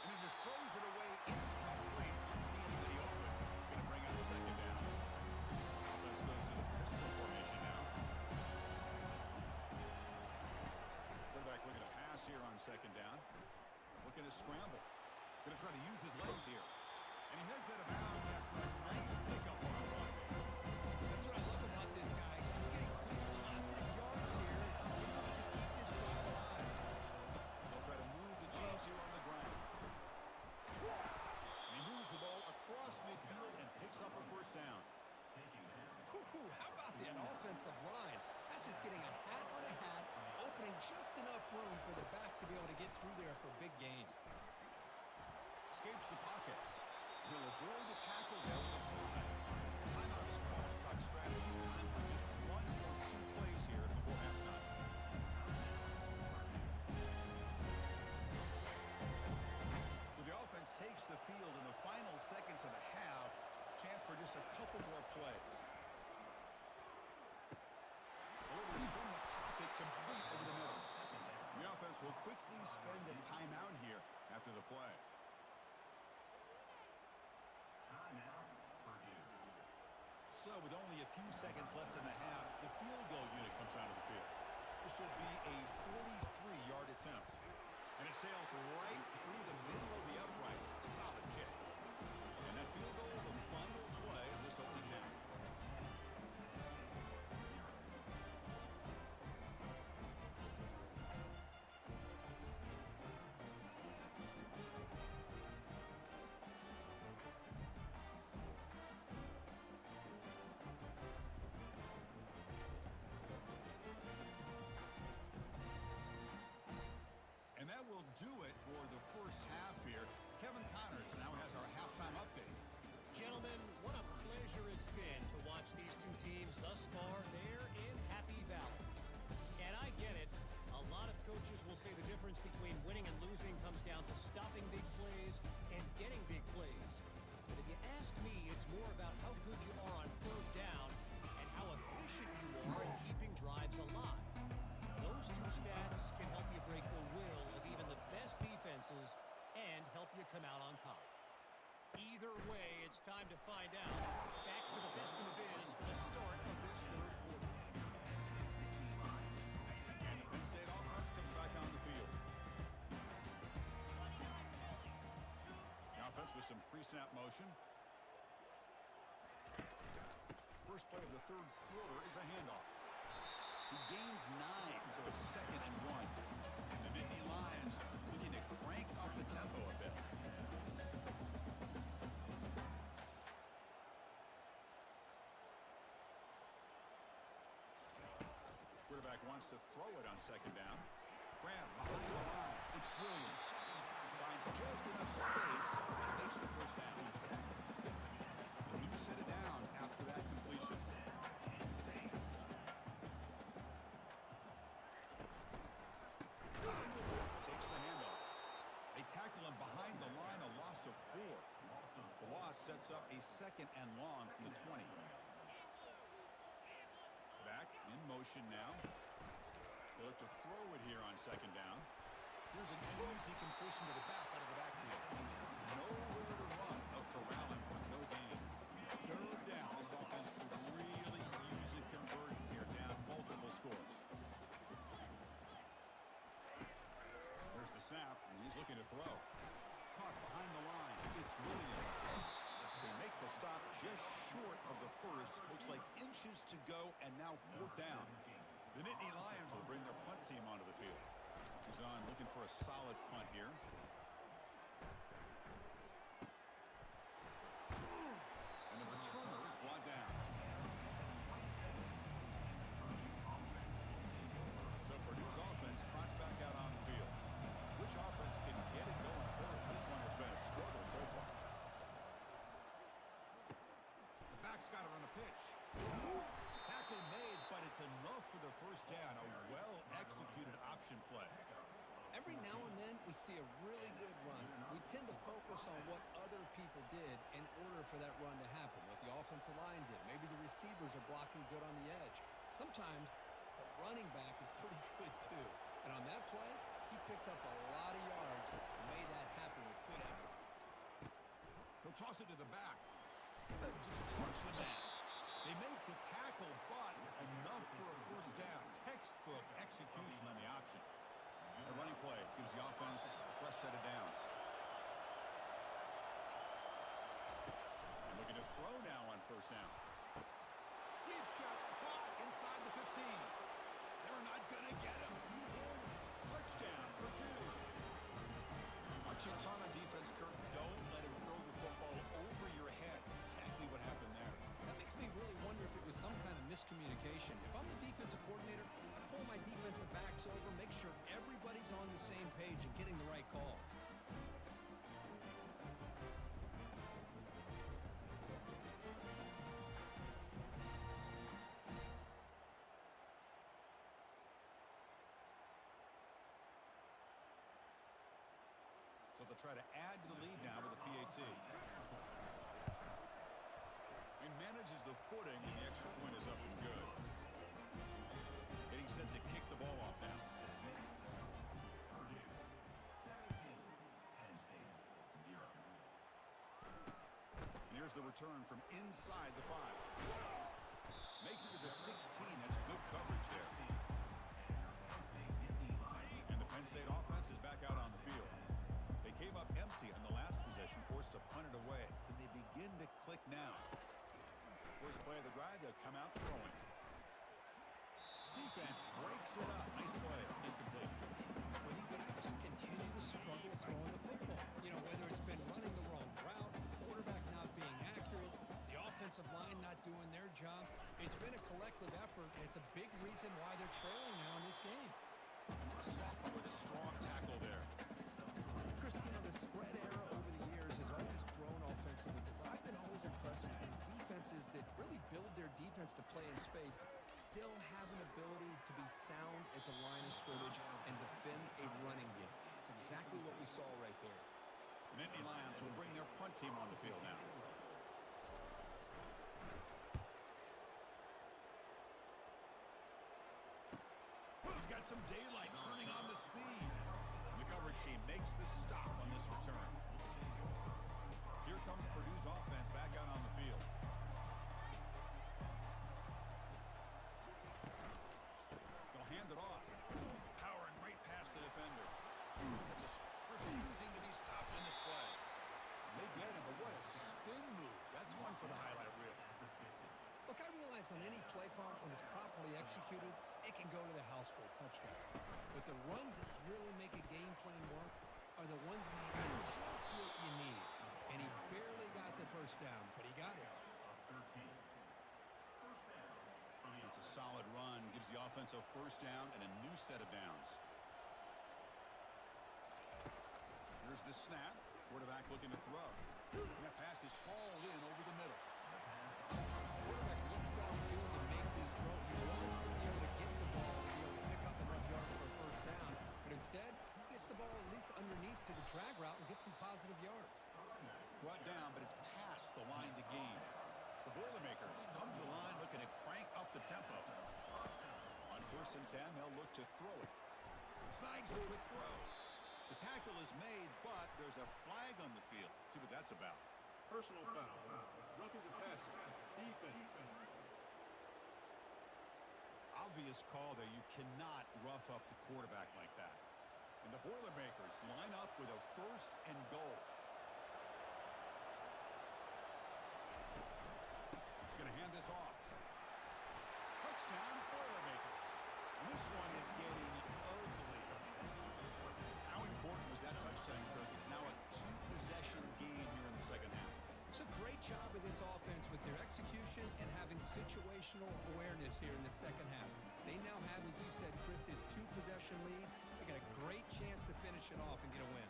And it just throws it away incomplete. Didn't see anybody open. Going to bring up second down. Offense goes to the pistol formation now. Quarterback looking to pass here on second down. Looking to scramble. Going to try to use his legs here. And he heads out of bounds after a nice pickup on the run. That's what I love about this guy. He's getting good positive yards here and continue to just keep this drive alive. They'll try to move the chains here on the ground. And he moves the ball across midfield and picks up a first down. Whew, how about that offensive line? That's just getting a hat on a hat, opening just enough room for the back to be able to get through there for a big gain. Escapes the pocket. He'll avoid the tackle there with a slide. Timeout is called to talk strategy. Time for just 1 or 2 plays here before halftime. So the offense takes the field in the final seconds of the half. Chance for just a couple more plays. Delivers from the pocket, complete over the middle. The offense will quickly spend a timeout here after the play. So with only a few seconds left in the half, the field goal unit comes out of the field. This will be a 43-yard attempt. And it sails right through the middle of the uprights. Solid kick. And that field goal, the final play of this opening half. And that will do it for the first half here. Kevin Connors now has our halftime update. Gentlemen, what a pleasure it's been to watch these two teams thus far there in Happy Valley. And I get it. A lot of coaches will say the difference between winning and losing comes down to stopping big plays and getting big plays. But if you ask me, it's more about how good you are on third down and how efficient you are in keeping drives alive. Those two stats can help you break the will of even the best defenses and help you come out on top. Either way, it's time to find out. Back to the best in the biz for the start of this third quarter. And the Penn State offense comes back on the field. The offense with some pre-snap motion. First play of the third quarter is a handoff. He gains 9, so it's 2nd and 1. The Nittany Lions looking to crank up the tempo a bit. Quarterback wants to throw it on 2nd down. Grab behind the line. It's Williams. Finds just enough space and makes the first down. A new set of downs after that completion. Takes the handoff. They tackle him behind the line, a loss of 4. The loss sets up a 2nd and long from the 20. Back in motion now. They look to throw it here on 2nd down. Here's an easy completion to the back out of the backfield. Nowhere to run. They'll corral him for no gain. 3rd down. This offense could really use a conversion here, down multiple scores. There's the snap, and he's looking to throw. Caught behind the line. It's Williams. They make the stop just short of the first. Looks like inches to go, and now 4th down. The Nittany Lions will bring their punt team onto the field. He's on looking for a solid punt here. And the returner is brought down. So Purdue's offense trots back out on the field. Which offense can get it going first? This one has been a struggle so far. The back's got it on the pitch. Tackle made, but it's enough for the first down. A well-executed option play. Every now and then, we see a really good run. We tend to focus on what other people did in order for that run to happen, what the offensive line did. Maybe the receivers are blocking good on the edge. Sometimes the running back is pretty good, too. And on that play, he picked up a lot of yards and made that happen with good good effort. He'll toss it to the back. Just trucks the man. They make the tackle, but enough for a first down. Textbook execution on the option. A running play gives the offense a fresh set of downs. Looking to throw now on first down. Deep shot caught inside the 15. They're not going to get him. He's in. Touchdown, Purdue. Watching ton on defense, Kirk. Don't let him throw the football over your head. Exactly what happened there. That makes me really wonder if it was some kind of miscommunication. If I'm the defensive coordinator, I pull my defensive backs over, make sure everybody's on the same page and getting the right call. So they'll try to add to the lead now with a PAT. He manages the footing, and the extra point is up and good. Getting set to kick the ball off now. And here's the return from inside the 5. Makes it to the 16. That's good coverage there. And the Penn State offense is back out on the field. They came up empty on the last possession, forced to punt it away. Can they begin to click now? First play of the drive, they'll come out throwing. Defense breaks it up. Nice play. Incomplete. Well, these guys just continue to struggle throwing the football. You know, whether it's been running the wrong route, the quarterback not being accurate, the offensive line not doing their job. It's been a collective effort, and it's a big reason why they're trailing now in this game. Sophomore with a strong tackle there. Chris, you know, the spread era over the years has always grown offensively, but I've been always impressed with defenses that really build their defense to play in space, still have an ability to be sound at the line of scrimmage and defend a running game. It's exactly what we saw right there. The Nittany Lions will bring their punt team on the field now. He's got some daylight turning on the speed. The coverage team makes the stop on this return. Here comes Purdue's offense back out on the field. They'll hand it off. Powering right past the defender. It's refusing to be stopped in this play. They get him, but what a spin move. That's one for the highlight reel. Look, I realize on any play call, when it's properly executed, it can go to the house for a touchdown. But the runs that really make a game plan work are the ones where you get just what you need. And he barely got the first down, but he got it. It's a solid run, gives the offense a first down and a new set of downs. Here's the snap. Quarterback looking to throw. And that pass is hauled in over the middle. Quarterback looks downfield to make this throw. He wants to be able to get the ball and be able to pick up enough yards for a first down. But instead, he gets the ball at least underneath to the drag route and gets some positive yards. Brought down, but it's past the line to gain. The Boilermakers come to the line looking to crank up the tempo. On 1st and 10, they'll look to throw it. Snags the quick throw. The tackle is made, but there's a flag on the field. See what that's about. Personal foul. Roughing the passer. Defense. Obvious call there. You cannot rough up the quarterback like that. And the Boilermakers line up with a 1st and goal. He's going to hand this off. Touchdown, Boilermakers. And this one is getting ugly. How important was that touchdown, Kirk? It's now a 2-possession game here in the second half. It's a great job of this offense with their execution and having situational awareness here in the second half. They now have, as you said, Chris, this 2-possession lead. They got a great chance to finish it off and get a win.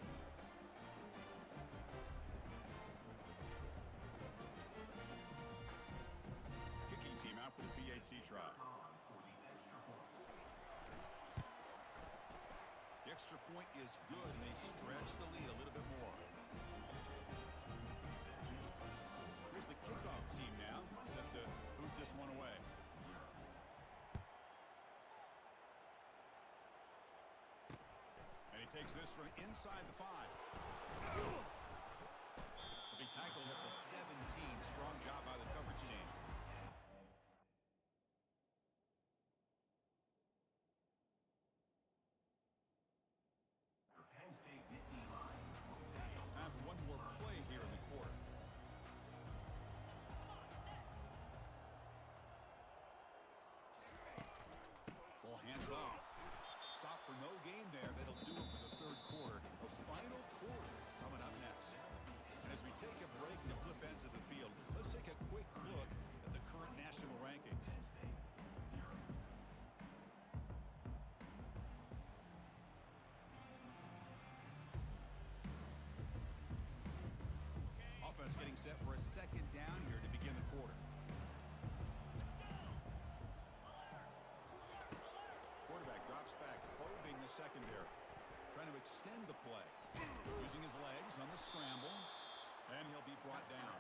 Kicking team out for the PAT try. The extra point is good, and they stretch the lead a little bit more. Here's the kickoff team now, set to boot this one away. And he takes this from inside the 5. tackled at the 17. Strong job by the coverage team. Time for one more play here in the quarter. Ball handed off. Stop for no gain there. That'll do it for the third quarter. The final quarter coming up next. And as we take a break to flip ends of the field, let's take a quick look at the current national rankings. Offense getting set for a second down here to begin the quarter. Quarterback drops back, probing the secondary. Trying to extend the play. Using his legs on the scramble. And he'll be brought down.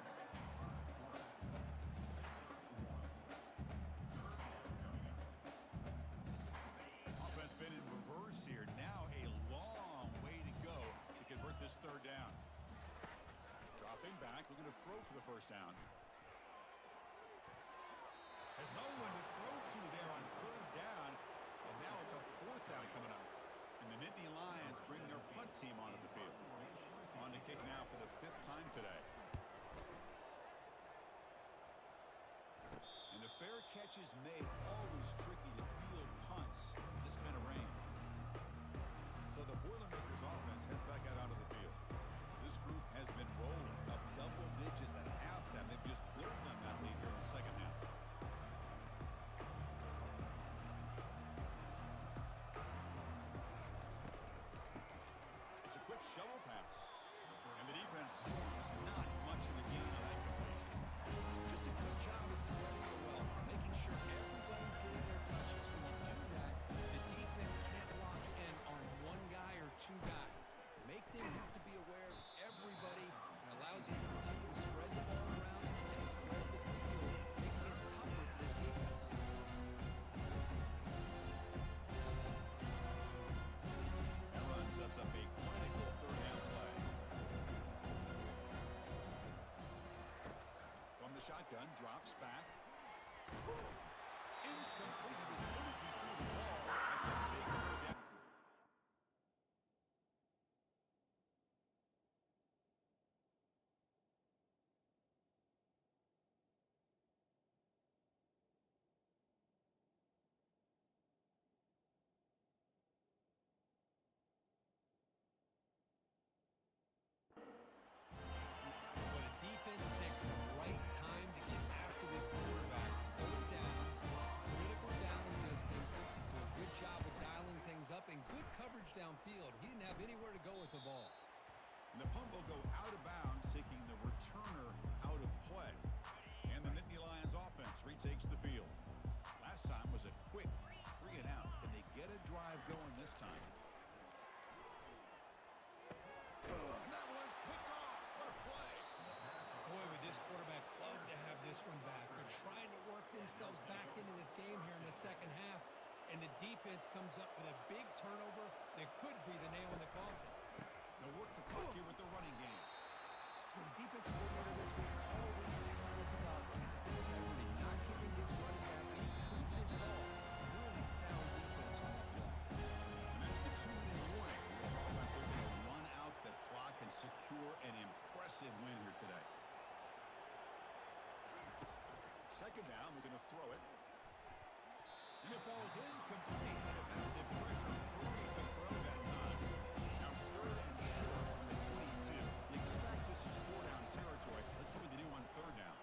Offense been in reverse here. Now a long way to go to convert this third down. Dropping back, looking to throw for the first down. Has no one to throw to there on third down. And now it's a fourth down coming up. And the Nittany Lions bring their punt team onto the field. On to kick now for the 5th time today. And the fair catch is made. Always tricky to field punts in this kind of rain. So the Boilermakers offense heads back out onto the field. This group has been rolling up double digits at halftime. They've just built on that lead here in the second half. It's a quick shovel pass. And the defense scores not much in the game on that completion. Just a good job of spreading the wealth, making sure everybody's getting their touches. When you do that, the defense can't lock in on one guy or two guys. Make them have to be aware of everybody, and allows you to continue to spread the ball around and spread the field, making it tougher for this defense. That run sets up a critical third down play. From the shotgun, drops back. Incomplete. It was good as he threw the ball. That's a big third down. But a defense picks the right time to get after this quarterback. Third down, critical down distance. Do a good job of dialing things up and good coverage downfield. He didn't have anywhere to go with the ball. And the punt will go out of bounds, taking the returner out of play. And the Nittany Lions offense retakes the field. Last time was a quick 3 and out. Can they get a drive going this time? And that one's picked off. What a play. Boy, would this quarterback love to have this one back. They're trying to work themselves back into this game here in the second half, and the defense comes up with a big turnover that could be the nail in the coffin. They'll work the clock here with the running game. Well, the defensive coordinator this week already telling us about gap integrity, not giving his running back increases at all. Really sound defense on that block. And that's the 2-minute warning. This offense looking to run out the clock and secure an impressive win here today. Second down, we're going to throw it. And it falls incomplete. The defensive pressure hurting the throw that time. Now it's 3rd and short on the 22. You expect this is 4-down territory. Let's see what they do on 3rd down.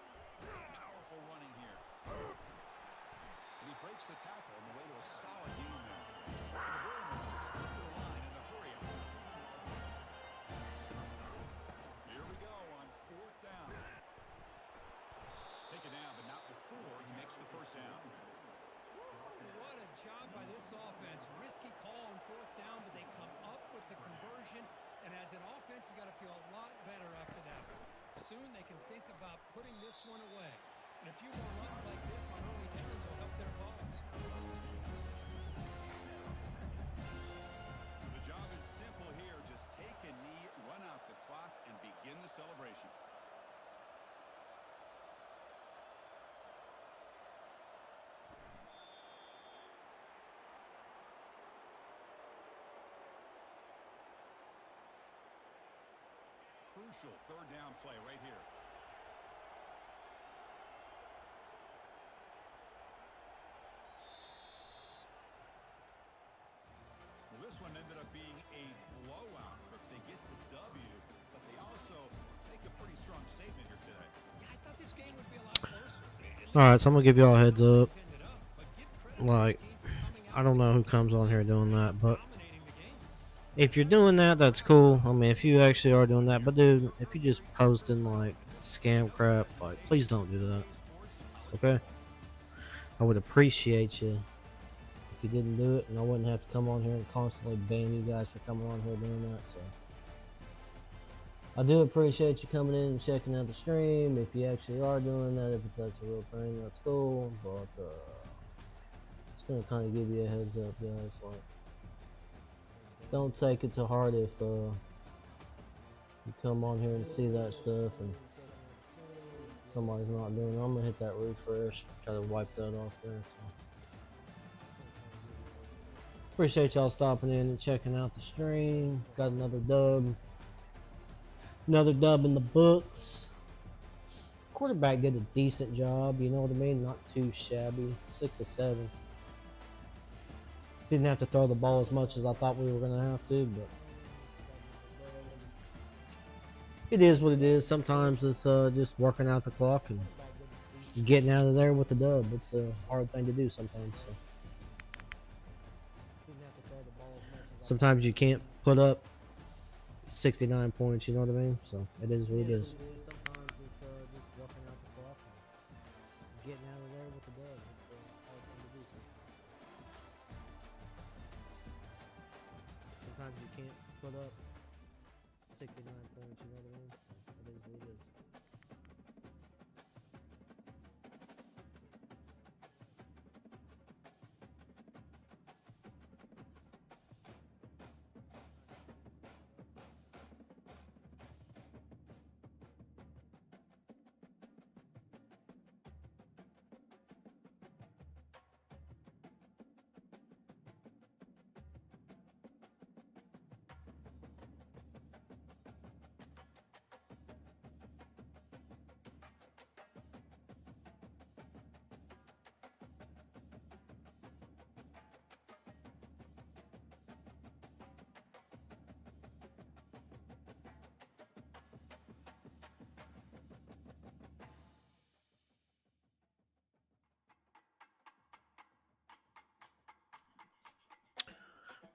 Powerful running here. And he breaks the tackle on the way to a solid gain there. And the Boilermakers keep the line in the hurry up. Here we go on 4th down. Take it down, but not before he makes the first down. What a job by this offense. Risky call on 4th down, but they come up with the conversion. And as an offense, you got to feel a lot better after that. Soon they can think about putting this one away. And a few more runs like this on early downs will help their cause. So the job is simple here. Just take a knee, run out the clock, and begin the celebration. crucial third down play right here. Well, this one ended up being a blowout, but they get the W, but they also make a pretty strong statement here today. Yeah, I thought this game would be a lot closer. All right, so I'm gonna give y'all a heads up. Like, I don't know who comes on here doing that, but if you're doing that, that's cool. I mean, if you actually are doing that, but dude, if you just posting like scam crap, like, please don't do that. Okay? I would appreciate you if you didn't do it, and I wouldn't have to come on here and constantly ban you guys for coming on here doing that. So I do appreciate you coming in and checking out the stream. If you actually are doing that, if it's actually a real thing, that's cool. But just gonna kind of give you a heads up, guys. Like, don't take it to heart if you come on here and see that stuff and somebody's not doing it. I'm gonna hit that refresh, try to wipe that off there. So. Appreciate y'all stopping in and checking out the stream. Got another dub. Another dub in the books. Quarterback did a decent job, you know what I mean? Not too shabby. 6 of 7. Didn't have to throw the ball as much as I thought we were going to have to, but it is what it is. Sometimes it's just working out the clock and getting out of there with the dub. It's a hard thing to do sometimes. So. Sometimes you can't put up 69 points, you know what I mean? So it is what it is. Sometimes it's just working out the clock and getting out of there with the dub. It's a hard thing to do sometimes you can't put up 69 points, you know what I mean? So it is what it is.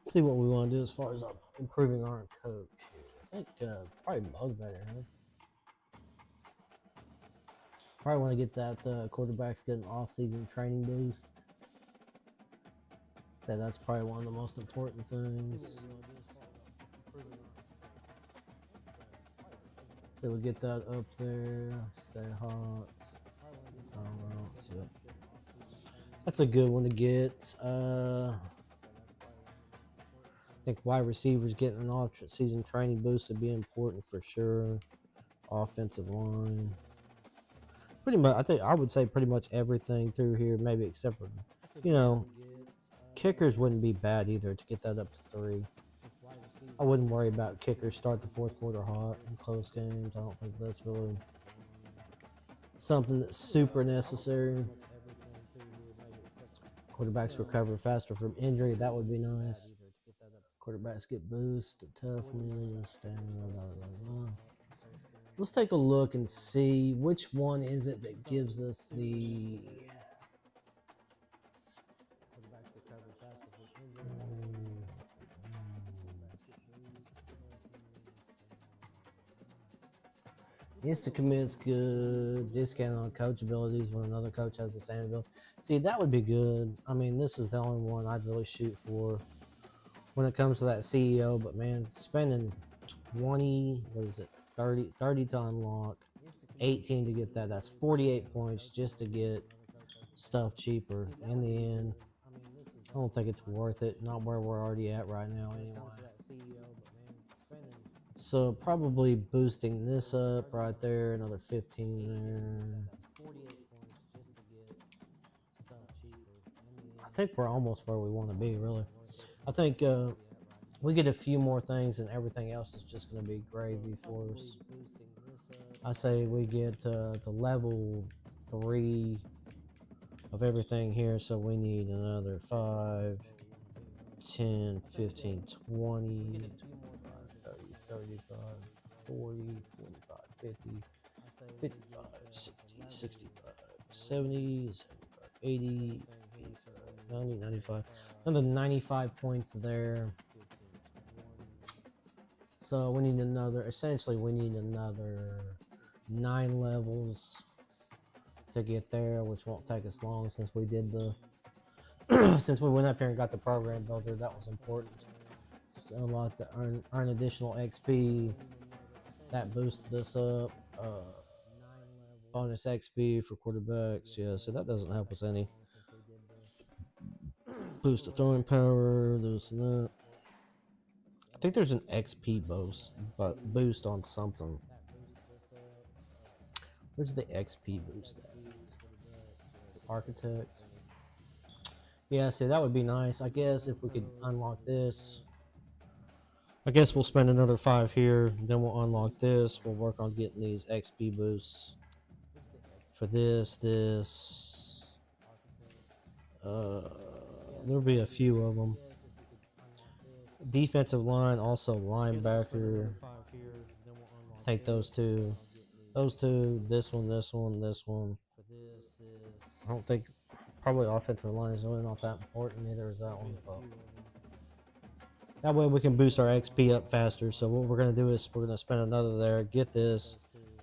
See what we want to do as far as improving our coach here. I think probably Bug better, huh? Probably want to get that quarterbacks get an off-season training boost. So that's probably one of the most important things. So we'll get that up there. Stay hot. I don't know. So that's a good one to get. I think wide receivers getting an off-season training boost would be important for sure. Offensive line. Pretty much, I think I would say pretty much everything through here, maybe except for, you know, kickers wouldn't be bad either to get that up to 3. I wouldn't worry about kickers start the fourth quarter hot in close games. I don't think that's really something that's super necessary. Quarterbacks recover faster from injury. That would be nice. Quarterbacks get boosted, toughness, stamina, blah, blah, blah. Let's take a look and see which one is it that gives us the instant commits good, discount on coach abilities when another coach has the same ability. See, that would be good. I mean, this is the only one I'd really shoot for when it comes to that CEO, but man, spending 20, what is it, 30 to unlock, 18 to get that, that's 48 points just to get stuff cheaper. In the end, I don't think it's worth it, not where we're already at right now anyway. So probably boosting this up right there, another 15 there. I think we're almost where we want to be, really. I think We get a few more things, and everything else is just going to be gravy for us. I say we get to level 3 of everything here, so we need another 5, 10, 15, 20, 25, 30, 35, 40, 45, 50, 55, 60, 65, 70, 75, 80, 85, 90, 95. Another 95 points there. So we need another, essentially we need another 9 levels to get there, which won't take us long since we did the, since we went up here and got the program builder. That was important. So a lot to earn additional XP. That boosted us up. Bonus XP for quarterbacks. Yeah, so that doesn't help us any. Boost the throwing power, this and that. I think there's an XP boost on something. Where's the XP boost at? Architect. Yeah, see, that would be nice. I guess if we could unlock this. I guess we'll spend another 5 here. Then we'll unlock this. We'll work on getting these XP boosts. For this. There'll be a few of them. Defensive line, also linebacker. Take those two. Those two, this one. I don't think, probably offensive line is really not that important, neither is that one. But that way we can boost our XP up faster. So what we're going to do is we're going to spend another there, get this,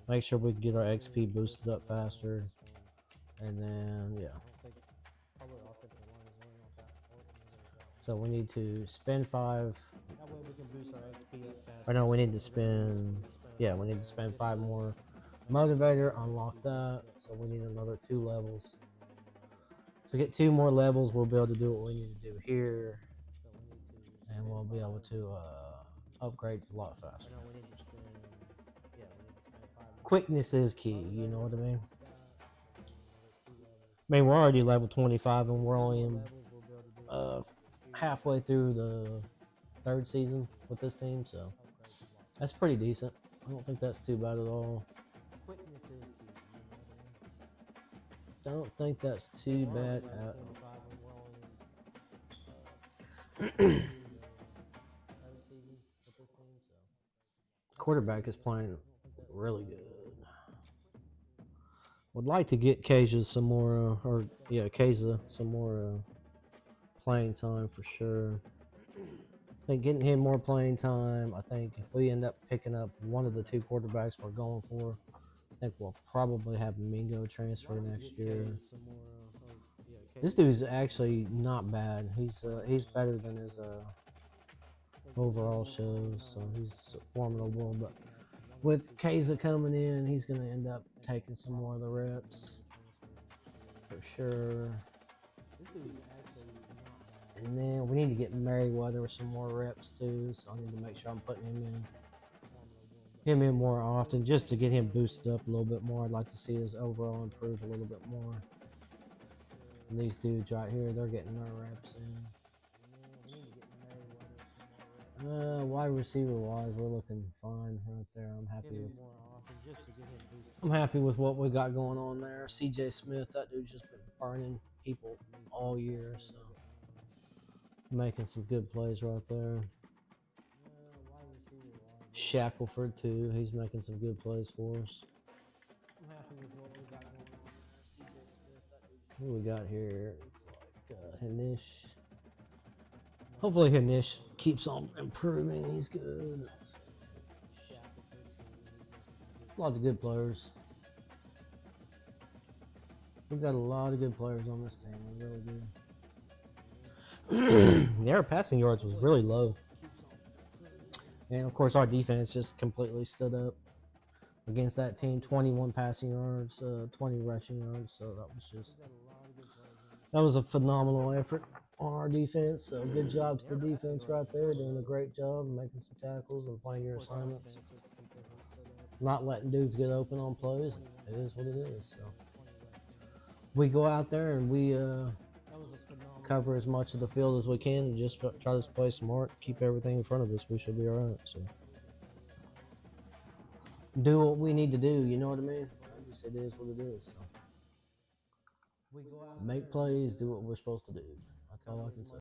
make sure we can get our XP boosted up faster. And then, yeah. So we need to spend 5. Or no, we need to spend, yeah, we need to spend 5 more. Motivator, unlock that. So we need another 2 levels. So get 2 more levels, we'll be able to do what we need to do here. And we'll be able to upgrade a lot faster. Quickness is key, you know what I mean? I mean, we're already level 25 and we're only in, halfway through the 3rd season with this team, so that's pretty decent. I don't think that's too bad at all. Don't think that's too bad at all. Quarterback is playing really good. Would like to get Keza some more, some more playing time for sure. I think getting him more playing time. I think if we end up picking up one of the 2 quarterbacks we're going for, I think we'll probably have Mingo transfer next year. This dude's actually not bad. He's better than his overall shows, so he's formidable. But with Keza coming in, he's going to end up taking some more of the reps for sure. And then we need to get Merriweather with some more reps too, so I need to make sure I'm putting him in more often just to get him boosted up a little bit more. I'd like to see his overall improve a little bit more. And these dudes right here, they're getting their reps in. Wide receiver wise, we're looking fine right there. I'm happy with what we got going on there. CJ Smith, that dude's just been burning people all year, so making some good plays right there. Shackelford too, he's making some good plays for us. What we got here? Hanish. Hopefully Hanish keeps on improving. He's good. A lot of good players. We've got a lot of good players on this team. We really do. Yeah, our passing yards was really low. And of course our defense just completely stood up against that team. 21 passing yards, 20 rushing yards. So that was a phenomenal effort on our defense. So good job to the defense right there, doing a great job making some tackles and playing your assignments. Not letting dudes get open on plays. It is what it is. So we go out there and we cover as much of the field as we can and just try to play smart, keep everything in front of us. We should be all right. So do what we need to do. You know what I mean? It is what it is. So. Make plays, do what we're supposed to do. That's all I can say.